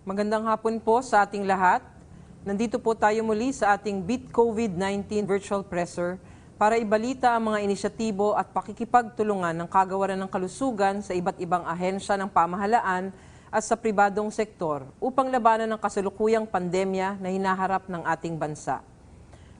Magandang hapon po sa ating lahat. Nandito po tayo muli sa ating Beat COVID-19 Virtual Presser para ibalita ang mga inisyatibo at pakikipagtulungan ng kagawaran ng kalusugan sa iba't ibang ahensya ng pamahalaan at sa pribadong sektor upang labanan ang kasalukuyang pandemya na hinaharap ng ating bansa.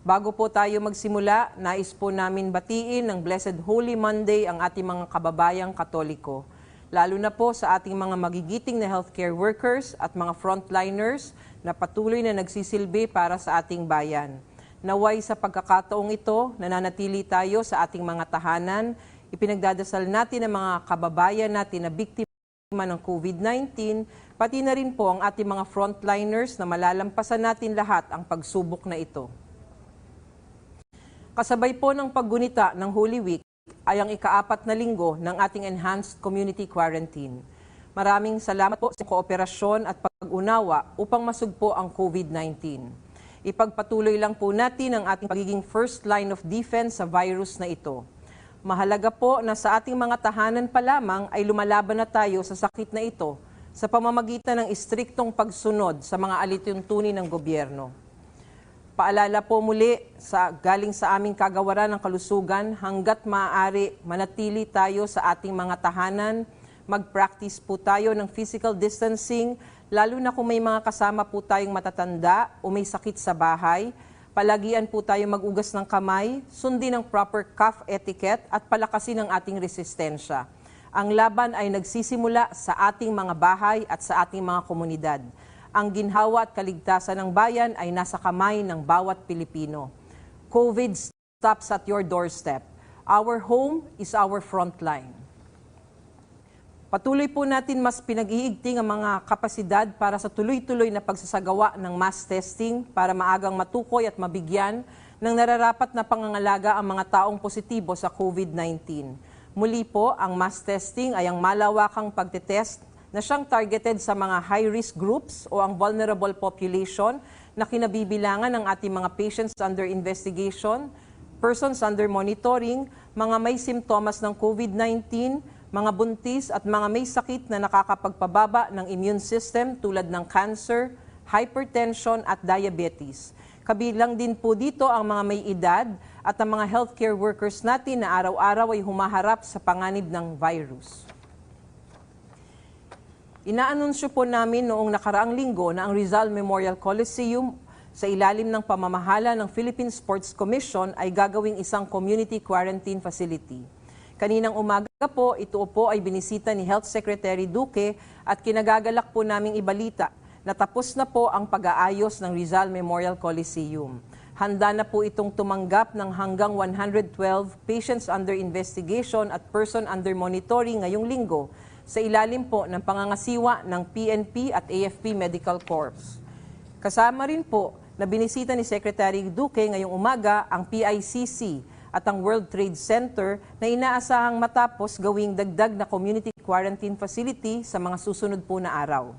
Bago po tayo magsimula, nais po namin batiin ng Blessed Holy Monday ang ating mga kababayang Katoliko, lalo na po sa ating mga magigiting na healthcare workers at mga frontliners na patuloy na nagsisilbi para sa ating bayan. Naway sa pagkakataong ito, nananatili tayo sa ating mga tahanan. Ipinagdadasal natin ang mga kababayan natin na biktima ng COVID-19, pati na rin po ang ating mga frontliners na malalampasan natin lahat ang pagsubok na ito. Kasabay po ng paggunita ng Holy Week ay ang ika-4 na linggo ng ating Enhanced Community Quarantine. Maraming salamat po sa kooperasyon at pag-unawa upang masugpo ang COVID-19. Ipagpatuloy lang po natin ang ating pagiging first line of defense sa virus na ito. Mahalaga po na sa ating mga tahanan pa lamang ay lumalaban na tayo sa sakit na ito sa pamamagitan ng istriktong pagsunod sa mga alituntunin ng gobyerno. Paalala po muli galing sa aming kagawaran ng kalusugan, hanggat maaari manatili tayo sa ating mga tahanan, mag-practice po tayo ng physical distancing, lalo na kung may mga kasama po tayong matatanda o may sakit sa bahay. Palagian po tayo mag-ugas ng kamay, sundin ang proper cough etiquette at palakasin ang ating resistensya. Ang laban ay nagsisimula sa ating mga bahay at sa ating mga komunidad. Ang ginhawa at kaligtasan ng bayan ay nasa kamay ng bawat Pilipino. COVID stops at your doorstep. Our home is our frontline. Patuloy po natin mas pinag-iigting ang mga kapasidad para sa tuloy-tuloy na pagsasagawa ng mass testing para maagang matukoy at mabigyan ng nararapat na pangangalaga ang mga taong positibo sa COVID-19. Muli po, ang mass testing ay ang malawakang pagtetest na siyang targeted sa mga high-risk groups o ang vulnerable population na kinabibilangan ng ating mga patients under investigation, persons under monitoring, mga may simptomas ng COVID-19, mga buntis at mga may sakit na nakakapagpababa ng immune system tulad ng cancer, hypertension at diabetes. Kabilang din po dito ang mga may edad at ang mga healthcare workers natin na araw-araw ay humaharap sa panganib ng virus. Inaanunsyo po namin noong nakaraang linggo na ang Rizal Memorial Coliseum sa ilalim ng pamamahala ng Philippine Sports Commission ay gagawing isang community quarantine facility. Kaninang umaga po, ito po ay binisita ni Health Secretary Duque at kinagagalak po naming ibalita na tapos na po ang pag-aayos ng Rizal Memorial Coliseum. Handa na po itong tumanggap ng hanggang 112 patients under investigation at person under monitoring ngayong linggo sa ilalim po ng pangangasiwa ng PNP at AFP Medical Corps. Kasama rin po na binisita ni Secretary Duque ngayong umaga ang PICC at ang World Trade Center na inaasahang matapos gawing dagdag na community quarantine facility sa mga susunod po na araw.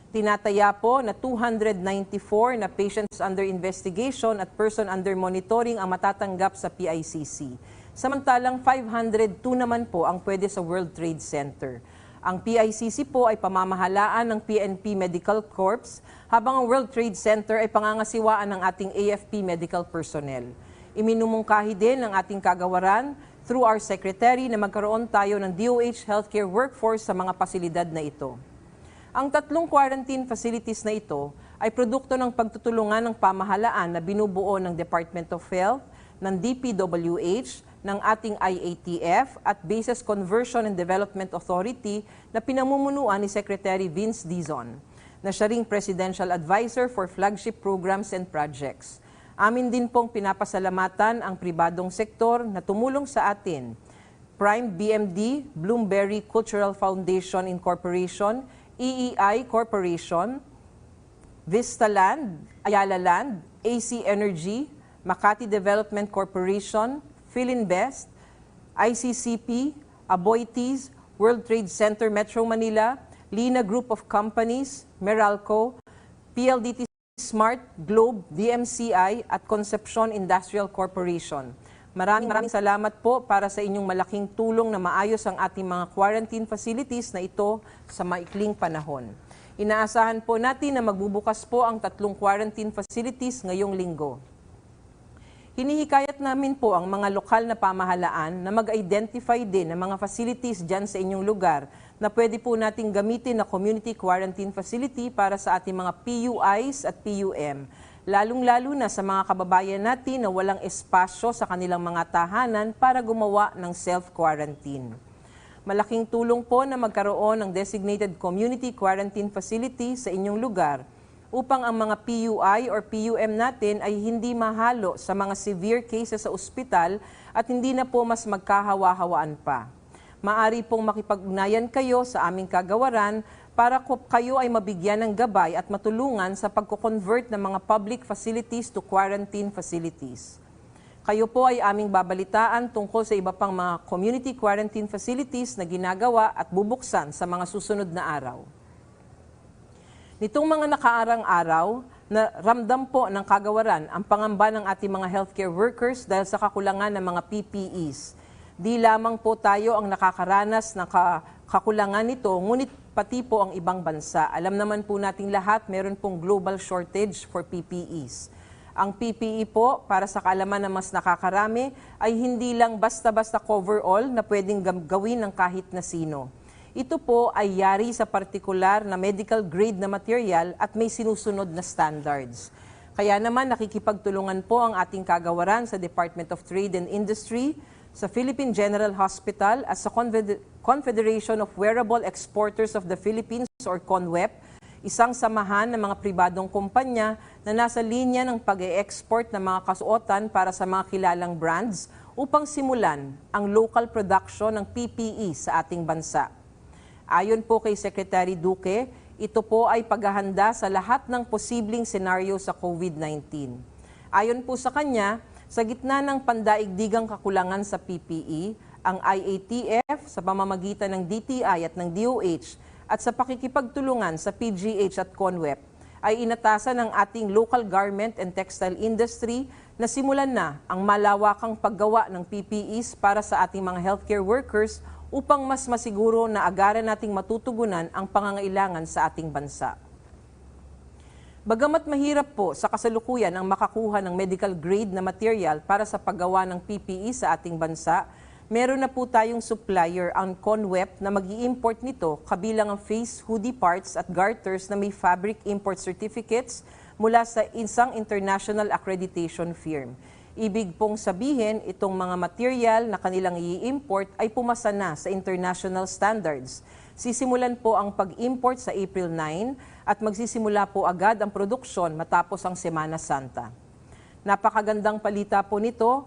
Tinataya po na 294 na patients under investigation at person under monitoring ang matatanggap sa PICC. Samantalang 502 naman po ang pwede sa World Trade Center. Ang PICC po ay pamamahalaan ng PNP Medical Corps, habang ang World Trade Center ay pangangasiwaan ng ating AFP medical personnel. Iminumungkahi din ng ating kagawaran through our Secretary na magkaroon tayo ng DOH healthcare workforce sa mga pasilidad na ito. Ang 3 quarantine facilities na ito ay produkto ng pagtutulungan ng pamahalaan na binubuo ng Department of Health, ng DPWH, ng ating IATF at Bases Conversion and Development Authority na pinamumunuan ni Secretary Vince Dizon, na siya ring Presidential Advisor for Flagship Programs and Projects. Amin din pong pinapasalamatan ang pribadong sektor na tumulong sa atin. Prime BMD, Bloomberry Cultural Foundation Incorporation, EEI Corporation, Vista Land, Ayala Land, AC Energy, Makati Development Corporation, Philinvest, ICCP, Aboitiz, World Trade Center Metro Manila, Lina Group of Companies, Meralco, PLDT Smart, Globe, DMCI at Concepcion Industrial Corporation. Maraming salamat po para sa inyong malaking tulong na maayos ang ating mga quarantine facilities na ito sa maikling panahon. Inaasahan po natin na magbubukas po ang 3 quarantine facilities ngayong linggo. Hinihikayat namin po ang mga lokal na pamahalaan na mag-identify din ng mga facilities dyan sa inyong lugar na pwede po nating gamitin na community quarantine facility para sa ating mga PUIs at PUM, lalong-lalo na sa mga kababayan natin na walang espasyo sa kanilang mga tahanan para gumawa ng self-quarantine. Malaking tulong po na magkaroon ng designated community quarantine facility sa inyong lugar upang ang mga PUI or PUM natin ay hindi mahalo sa mga severe cases sa ospital at hindi na po mas magkahawa-hawaan pa. Maari pong makipag-ugnayan kayo sa aming kagawaran para kayo ay mabigyan ng gabay at matulungan sa pagko-convert ng mga public facilities to quarantine facilities. Kayo po ay aming babalitaan tungkol sa iba pang mga community quarantine facilities na ginagawa at bubuksan sa mga susunod na araw. Nitong mga nakaarang araw, na ramdam po ng kagawaran ang pangamba ng ating mga healthcare workers dahil sa kakulangan ng mga PPEs. Di lamang po tayo ang nakakaranas ng kakulangan nito, ngunit pati po ang ibang bansa. Alam naman po nating lahat, meron pong global shortage for PPEs. Ang PPE po, para sa kaalaman na mas nakakarami, ay hindi lang basta-basta coverall na pwedeng gawin ng kahit na sino. Ito po ay yari sa partikular na medical grade na material at may sinusunod na standards. Kaya naman nakikipagtulungan po ang ating kagawaran sa Department of Trade and Industry, sa Philippine General Hospital at sa Confederation of Wearable Exporters of the Philippines or CONWEP, isang samahan ng mga pribadong kumpanya na nasa linya ng pag-e-export ng mga kasuotan para sa mga kilalang brands upang simulan ang local production ng PPE sa ating bansa. Ayon po kay Secretary Duque, ito po ay paghahanda sa lahat ng posibleng senaryo sa COVID-19. Ayon po sa kanya, sa gitna ng pandaigdigang kakulangan sa PPE, ang IATF sa pamamagitan ng DTI at ng DOH at sa pakikipagtulungan sa PGH at CONWEP ay inatasan ng ating local garment and textile industry na simulan na ang malawakang paggawa ng PPEs para sa ating mga healthcare workers upang mas masiguro na agaran nating matutugunan ang pangangailangan sa ating bansa. Bagamat mahirap po sa kasalukuyan ang makakuha ng medical grade na material para sa paggawa ng PPE sa ating bansa, meron na po tayong supplier ang CONWEP na mag-i-import nito kabilang ang face hoodie parts at garters na may fabric import certificates mula sa isang international accreditation firm. Ibig pong sabihin, itong mga material na kanilang i-import ay pumasa na sa international standards. Sisimulan po ang pag-import sa April 9 at magsisimula po agad ang produksyon matapos ang Semana Santa. Napakagandang palita po nito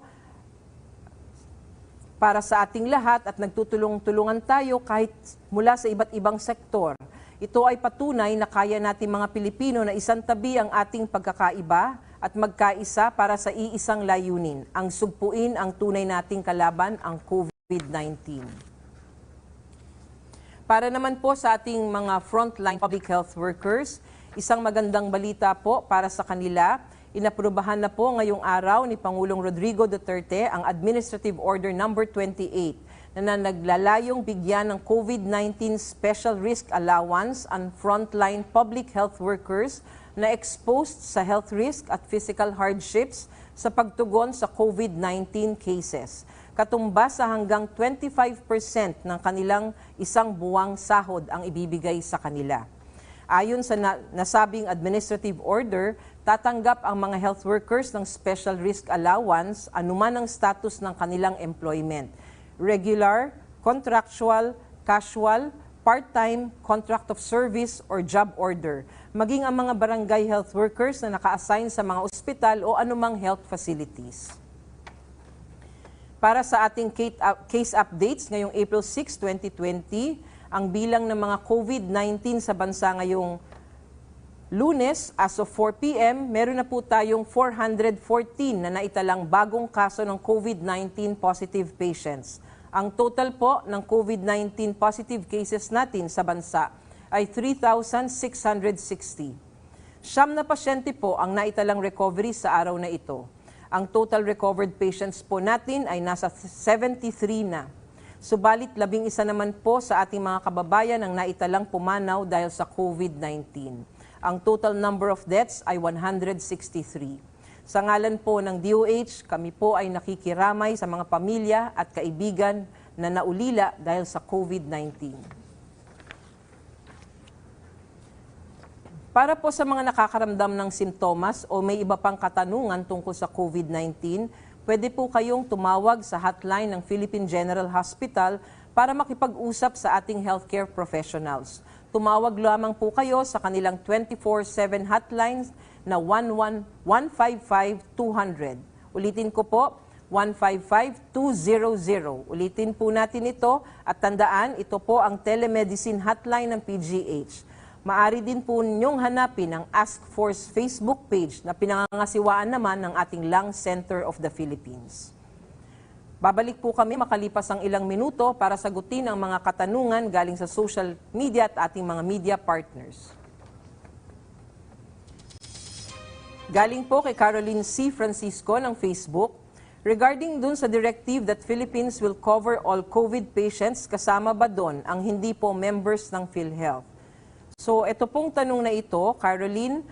para sa ating lahat at nagtutulong-tulungan tayo kahit mula sa iba't ibang sektor. Ito ay patunay na kaya natin mga Pilipino na isantabi ang ating pagkakaiba at magkaisa para sa iisang layunin, ang sugpuin ang tunay nating kalaban, ang COVID-19. Para naman po sa ating mga frontline public health workers, isang magandang balita po para sa kanila. Inaprubahan na po ngayong araw ni Pangulong Rodrigo Duterte ang Administrative Order No. 28 na naglalayong bigyan ng COVID-19 Special Risk Allowance ang frontline public health workers na exposed sa health risk at physical hardships sa pagtugon sa COVID-19 cases. Katumbas sa hanggang 25% ng kanilang isang buwang sahod ang ibibigay sa kanila. Ayon sa nasabing administrative order, tatanggap ang mga health workers ng special risk allowance anuman ang status ng kanilang employment. Regular, contractual, casual, part-time, contract of service, or job order. Maging ang mga barangay health workers na naka-assign sa mga ospital o anumang health facilities. Para sa ating case updates ngayong April 6, 2020, ang bilang ng mga COVID-19 sa bansa ngayong Lunes, as of 4 p.m., meron na po tayong 414 na naitalang bagong kaso ng COVID-19 positive patients. Ang total po ng COVID-19 positive cases natin sa bansa ay 3,660. 9 na pasyente po ang naitalang recovery sa araw na ito. Ang total recovered patients po natin ay nasa 73 na. Subalit 11 naman po sa ating mga kababayan ang naitalang pumanaw dahil sa COVID-19. Ang total number of deaths ay 163. Sa ngalan po ng DOH, kami po ay nakikiramay sa mga pamilya at kaibigan na naulila dahil sa COVID-19. Para po sa mga nakakaramdam ng simptomas o may iba pang katanungan tungkol sa COVID-19, pwede po kayong tumawag sa hotline ng Philippine General Hospital para makipag-usap sa ating healthcare professionals. Tumawag lamang po kayo sa kanilang 24/7 hotlines na 155-200. Ulitin ko po, 155-200. Ulitin po natin ito at tandaan, ito po ang telemedicine hotline ng PGH. Maari din po ninyong hanapin ang Ask Force Facebook page na pinangangasiwaan naman ng ating Lung Center of the Philippines. Babalik po kami makalipas ang ilang minuto para sagutin ang mga katanungan galing sa social media at ating mga media partners. Galing po kay Caroline C. Francisco ng Facebook, regarding dun sa directive that Philippines will cover all COVID patients, kasama ba doon ang hindi po members ng PhilHealth? So ito pong tanong na ito, Caroline,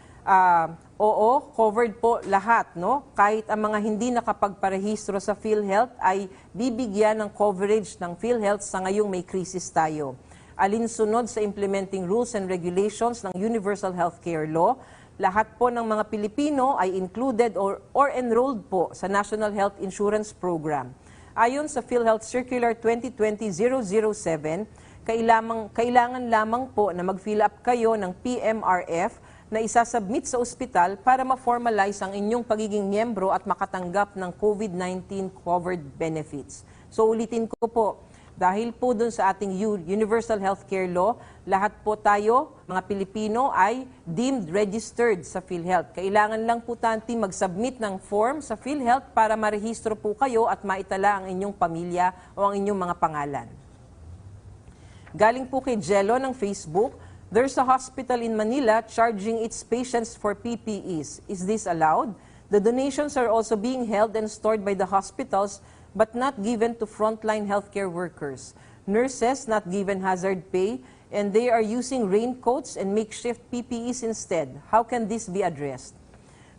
oo, covered po lahat, no? Kahit ang mga hindi nakapagparehistro sa PhilHealth ay bibigyan ng coverage ng PhilHealth sa ngayong may krisis tayo. Alinsunod sa implementing rules and regulations ng Universal Healthcare Law, lahat po ng mga Pilipino ay included or enrolled po sa National Health Insurance Program. Ayon sa PhilHealth Circular 2020-007, kailangan lamang po na mag-fill up kayo ng PMRF na isasubmit sa ospital para ma-formalize ang inyong pagiging miyembro at makatanggap ng COVID-19 covered benefits. So ulitin ko po, dahil po dun sa ating Universal Healthcare Law, lahat po tayo, mga Pilipino, ay deemed registered sa PhilHealth. Kailangan lang po natin mag-submit ng form sa PhilHealth para marehistro po kayo at maitala ang inyong pamilya o ang inyong mga pangalan. Galing po kay Jello ng Facebook, there's a hospital in Manila charging its patients for PPEs. Is this allowed? The donations are also being held and stored by the hospitals but not given to frontline healthcare workers. Nurses not given hazard pay and they are using raincoats and makeshift PPEs instead. How can this be addressed?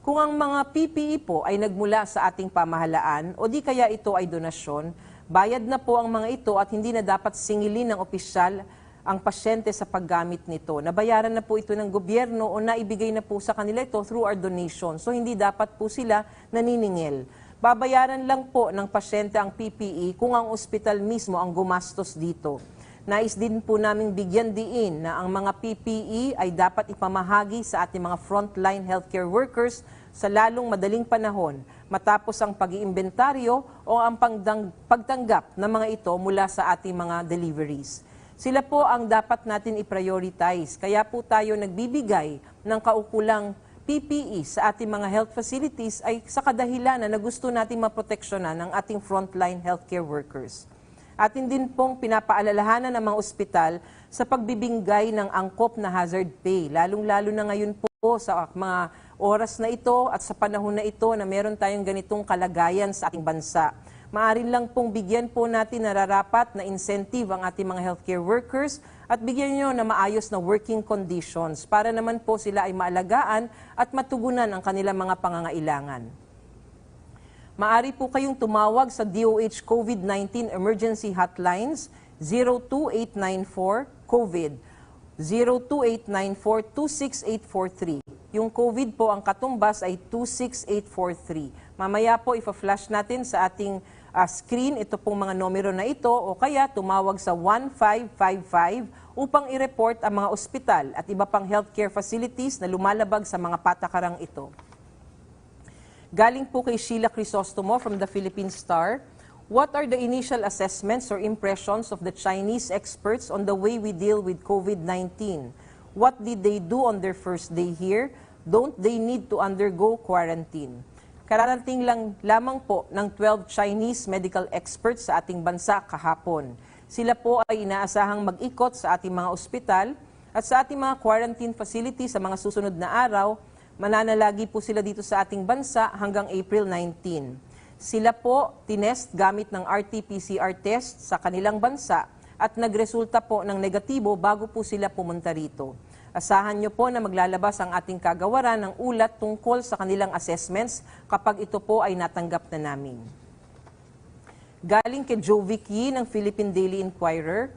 Kung ang mga PPE po ay nagmula sa ating pamahalaan o di kaya ito ay donasyon, bayad na po ang mga ito at hindi na dapat singilin ng opisyal ang pasyente sa paggamit nito. Nabayaran na po ito ng gobyerno o naibigay na po sa kanila ito through our donation. So hindi dapat po sila naniningil. Babayaran lang po ng pasyente ang PPE kung ang ospital mismo ang gumastos dito. Nais din po naming bigyan diin na ang mga PPE ay dapat ipamahagi sa ating mga frontline healthcare workers sa lalong madaling panahon matapos ang pag-iimbentaryo o ang pagtanggap ng mga ito mula sa ating mga deliveries. Sila po ang dapat natin i-prioritize. Kaya po tayo nagbibigay ng kaukulang PPE sa ating mga health facilities ay sa kadahilanan na gusto natin maproteksyonan ang ating frontline healthcare workers. Atin din pong pinapaalalahanan ng mga ospital sa pagbibigay ng angkop na hazard pay, lalong-lalo na ngayon po sa mga oras na ito at sa panahon na ito na meron tayong ganitong kalagayan sa ating bansa. Maaari lang pong bigyan po natin nararapat na incentive ang ating mga healthcare workers at bigyan nyo na maayos na working conditions para naman po sila ay maalagaan at matugunan ang kanilang mga pangangailangan. Maaari po kayong tumawag sa DOH COVID-19 Emergency Hotlines 02894-COVID, 02894-26843. Yung COVID po, ang katumbas ay 26843. Mamaya po, ipa-flash natin sa ating screen ito pong mga numero na ito o kaya tumawag sa 1555 upang i-report ang mga ospital at iba pang healthcare facilities na lumalabag sa mga patakarang ito. Galing po kay Sheila Crisostomo from the Philippine Star, what are the initial assessments or impressions of the Chinese experts on the way we deal with COVID-19? What did they do on their first day here? Don't they need to undergo quarantine? Kararating lang lamang po ng 12 Chinese medical experts sa ating bansa kahapon. Sila po ay inaasahang mag-ikot sa ating mga ospital at sa ating mga quarantine facilities sa mga susunod na araw. Mananalagi po sila dito sa ating bansa hanggang April 19. Sila po tinest gamit ng RT-PCR test sa kanilang bansa at nagresulta po ng negatibo bago po sila pumunta rito. Asahan nyo po na maglalabas ang ating kagawaran ng ulat tungkol sa kanilang assessments kapag ito po ay natanggap na namin. Galing kay Joe Vicky ng Philippine Daily Inquirer,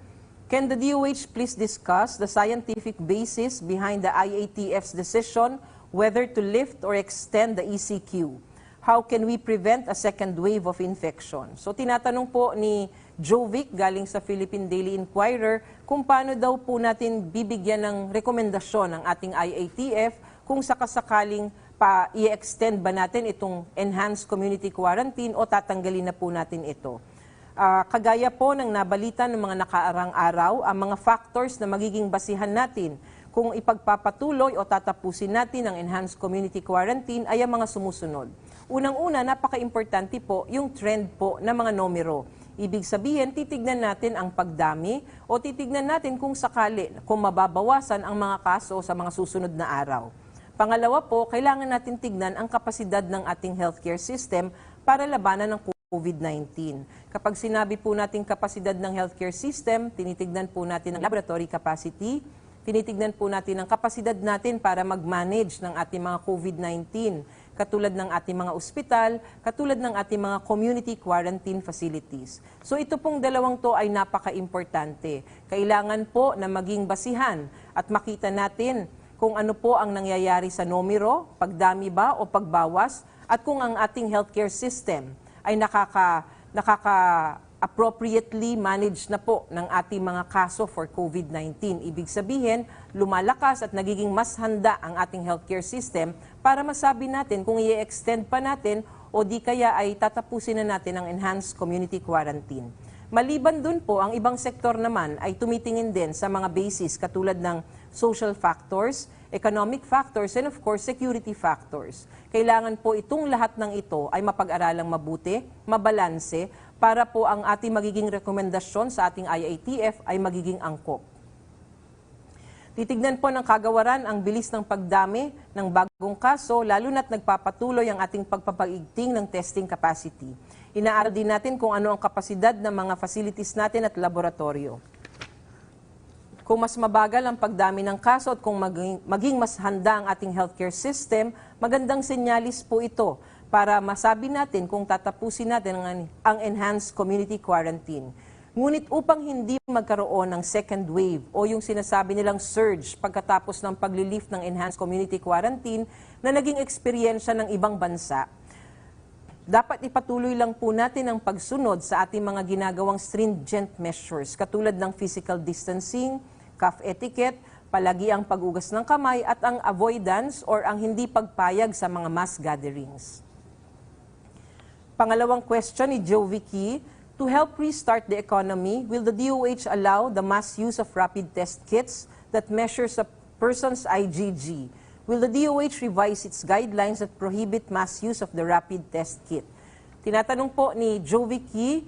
can the DOH please discuss the scientific basis behind the IATF's decision whether to lift or extend the ECQ? How can we prevent a second wave of infection? So tinatanong po ni Jovic galing sa Philippine Daily Inquirer kung paano daw po natin bibigyan ng rekomendasyon ng ating IATF kung sakasakaling i-extend ba natin itong enhanced community quarantine o tatanggalin na po natin ito. Kagaya po ng nabalita ng mga nakaarang araw, ang mga factors na magiging basihan natin kung ipagpapatuloy o tatapusin natin ang enhanced community quarantine ay ang mga sumusunod. Unang-una, napaka-importante po yung trend po ng mga numero. Ibig sabihin, titignan natin ang pagdami o titignan natin kung sakali, kung mababawasan ang mga kaso sa mga susunod na araw. Pangalawa po, kailangan natin tignan ang kapasidad ng ating healthcare system para labanan ng COVID-19. Kapag sinabi po natin kapasidad ng healthcare system, tinitignan po natin ang laboratory capacity, tinitignan po natin ang kapasidad natin para mag-manage ng ating mga COVID-19, katulad ng ating mga ospital, katulad ng ating mga community quarantine facilities. So ito pong dalawang to ay napaka-importante. Kailangan po na maging basihan at makita natin kung ano po ang nangyayari sa numero, pagdami ba o pagbawas, at kung ang ating healthcare system ay appropriately managed na po ng ating mga kaso for COVID-19. Ibig sabihin, lumalakas at nagiging mas handa ang ating healthcare system para masabi natin kung i-extend pa natin o di kaya ay tatapusin na natin ang enhanced community quarantine. Maliban dun po, ang ibang sektor naman ay tumitingin din sa mga basis katulad ng social factors, economic factors, and of course, security factors. Kailangan po itong lahat ng ito ay mapag-aralang mabuti, mabalanse, para po ang ating magiging rekomendasyon sa ating IATF ay magiging angkop. Titignan po ng kagawaran ang bilis ng pagdami ng bagong kaso, lalo na't nagpapatuloy ang ating pagpapaigting ng testing capacity. Inaaral din natin kung ano ang kapasidad ng mga facilities natin at laboratorio. Kung mas mabagal ang pagdami ng kaso at kung maging mas handa ang ating healthcare system, magandang senyalis po ito para masabi natin kung tatapusin natin ang enhanced community quarantine. Ngunit upang hindi magkaroon ng second wave o yung sinasabi nilang surge pagkatapos ng paglilift ng enhanced community quarantine na naging eksperyensya ng ibang bansa, dapat ipatuloy lang po natin ang pagsunod sa ating mga ginagawang stringent measures katulad ng physical distancing, cough etiquette, palagi ang pag-ugas ng kamay at ang avoidance or ang hindi pagpayag sa mga mass gatherings. Pangalawang question ni Joe Vicky, to help restart the economy, will the DOH allow the mass use of rapid test kits that measures a person's IgG? Will the DOH revise its guidelines that prohibit mass use of the rapid test kit? Tinatanong po ni Joe Vicky,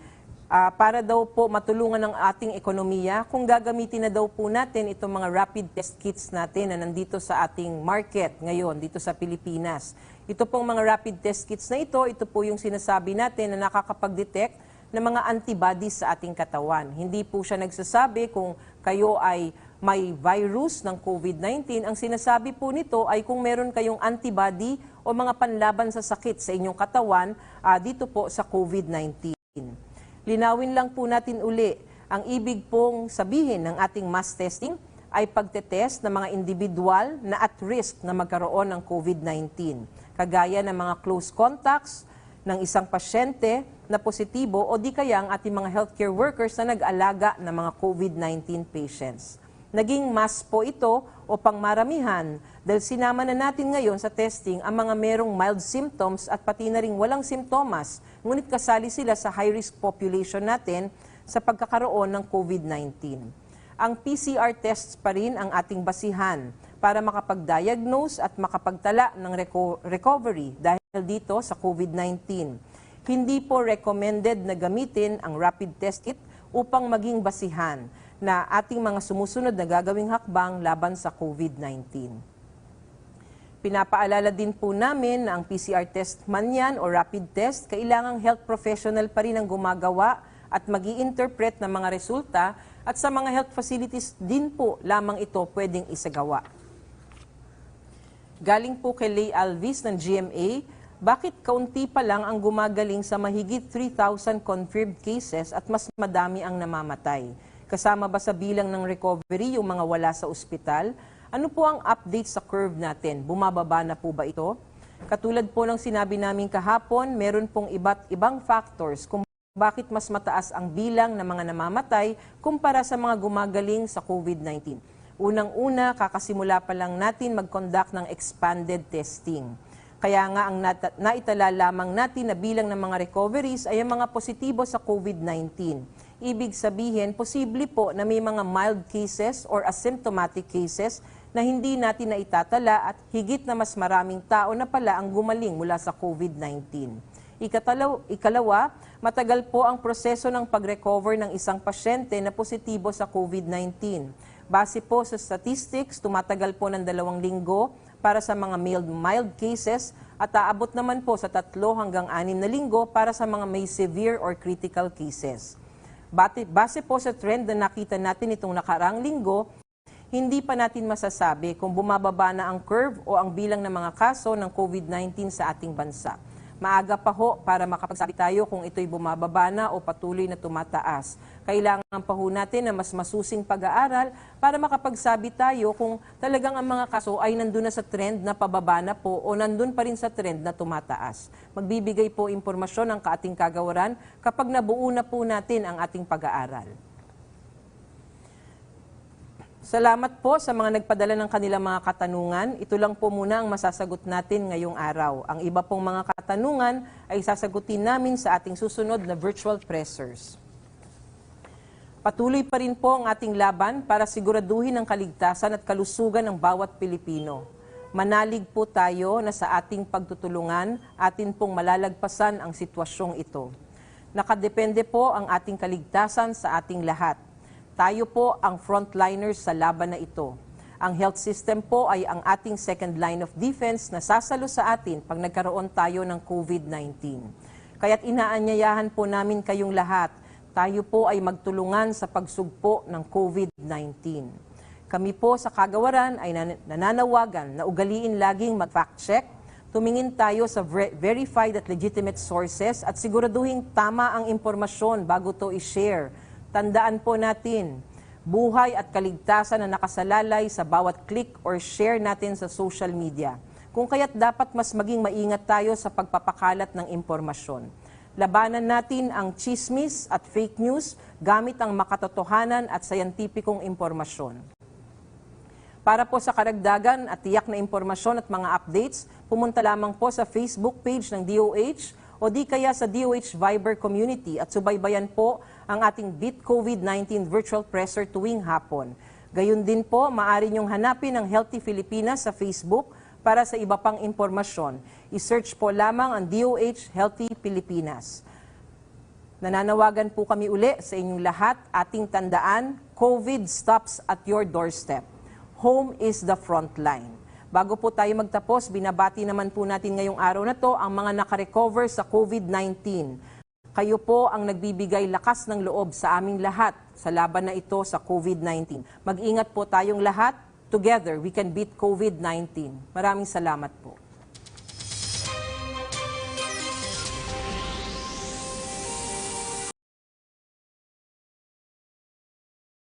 para daw po matulungan ng ating ekonomiya kung gagamitin na daw po natin itong mga rapid test kits natin na nandito sa ating market ngayon, dito sa Pilipinas. Ito pong mga rapid test kits na ito po yung sinasabi natin na nakakapag-detect ng mga antibodies sa ating katawan. Hindi po siya nagsasabi kung kayo ay may virus ng COVID-19. Ang sinasabi po nito ay kung meron kayong antibody o mga panlaban sa sakit sa inyong katawan dito po sa COVID-19. Linawin lang po natin uli, ang ibig pong sabihin ng ating mass testing ay pagtetest ng mga individual na at risk na magkaroon ng COVID-19, kagaya ng mga close contacts ng isang pasyente na positibo o di kaya ang ating mga healthcare workers na nag-alaga ng mga COVID-19 patients. Naging mass po ito o pangmaramihan dahil sinama na natin ngayon sa testing ang mga merong mild symptoms at pati na ring walang simptomas, ngunit kasali sila sa high-risk population natin sa pagkakaroon ng COVID-19. Ang PCR tests pa rin ang ating basihan para makapag-diagnose at makapagtala ng recovery dahil dito sa COVID-19. Hindi po recommended na gamitin ang rapid test kit upang maging basihan na ating mga sumusunod na gagawing hakbang laban sa COVID-19. Pinapaalala din po namin na ang PCR test man yan o rapid test, kailangang health professional pa rin ang gumagawa at mag-i-interpret ng mga resulta at sa mga health facilities din po lamang ito pwedeng isagawa. Galing po kay Lay Alvis ng GMA, bakit kaunti pa lang ang gumagaling sa mahigit 3,000 confirmed cases at mas madami ang namamatay? Kasama ba sa bilang ng recovery yung mga wala sa ospital? Ano po ang update sa curve natin? Bumababa na po ba ito? Katulad po ng sinabi namin kahapon, meron pong iba't ibang factors kung bakit mas mataas ang bilang ng mga namamatay kumpara sa mga gumagaling sa COVID-19. Unang-una, kakasimula pa lang natin mag-conduct ng expanded testing. Kaya nga ang naitala lamang natin na bilang ng mga recoveries ay ang mga positibo sa COVID-19. Ibig sabihin, posible po na may mga mild cases or asymptomatic cases na hindi natin naitatala at higit na mas maraming tao na pala ang gumaling mula sa COVID-19. Ikalawa, matagal po ang proseso ng pag-recover ng isang pasyente na positibo sa COVID-19. Base po sa statistics, tumatagal po ng 2 linggo para sa mga mild cases at aabot naman po sa 3 hanggang 6 na linggo para sa mga may severe or critical cases. Base po sa trend na nakita natin itong nakaraang linggo, hindi pa natin masasabi kung bumababa na ang curve o ang bilang ng mga kaso ng COVID-19 sa ating bansa. Maaga pa ho para makapagsabi tayo kung ito'y bumababa na o patuloy na tumataas. Kailangan pa ho natin na mas masusing pag-aaral para makapagsabi tayo kung talagang ang mga kaso ay nandun na sa trend na pababa na po o nandun pa rin sa trend na tumataas. Magbibigay po impormasyon ang ating kagawaran kapag nabuo na po natin ang ating pag-aaral. Salamat po sa mga nagpadala ng kanilang mga katanungan. Ito lang po muna ang masasagot natin ngayong araw. Ang iba pong mga katanungan ay sasagutin namin sa ating susunod na virtual pressers. Patuloy pa rin po ang ating laban para siguraduhin ang kaligtasan at kalusugan ng bawat Pilipino. Manalig po tayo na sa ating pagtutulungan, atin pong malalagpasan ang sitwasyong ito. Nakadepende po ang ating kaligtasan sa ating lahat. Tayo po ang frontliners sa laban na ito. Ang health system po ay ang ating second line of defense na sasalo sa atin pag nagkaroon tayo ng COVID-19. Kaya't inaanyayahan po namin kayong lahat. Tayo po ay magtulungan sa pagsugpo ng COVID-19. Kami po sa kagawaran ay nananawagan na ugaliin laging mag-fact check, tumingin tayo sa verified at legitimate sources at siguraduhin tama ang impormasyon bago to i-share. Tandaan po natin, buhay at kaligtasan na nakasalalay sa bawat click or share natin sa social media. Kung kaya't dapat mas maging maingat tayo sa pagpapakalat ng impormasyon. Labanan natin ang chismis at fake news gamit ang makatotohanan at sayantipikong impormasyon. Para po sa karagdagan at tiyak na impormasyon at mga updates, pumunta lamang po sa Facebook page ng DOH o di kaya sa DOH Viber Community at subaybayan po ang ating Beat COVID-19 Virtual Presser tuwing hapon. Gayun din po, maaari niyong hanapin ang Healthy Filipinas sa Facebook para sa iba pang impormasyon. I-search po lamang ang DOH Healthy Pilipinas. Nananawagan po kami uli sa inyong lahat, ating tandaan, COVID stops at your doorstep. Home is the front line. Bago po tayo magtapos, binabati naman po natin ngayong araw na to ang mga nakarecover sa COVID-19. Kayo po ang nagbibigay lakas ng loob sa aming lahat sa laban na ito sa COVID-19. Mag-ingat po tayong lahat. Together, we can beat COVID-19. Maraming salamat po.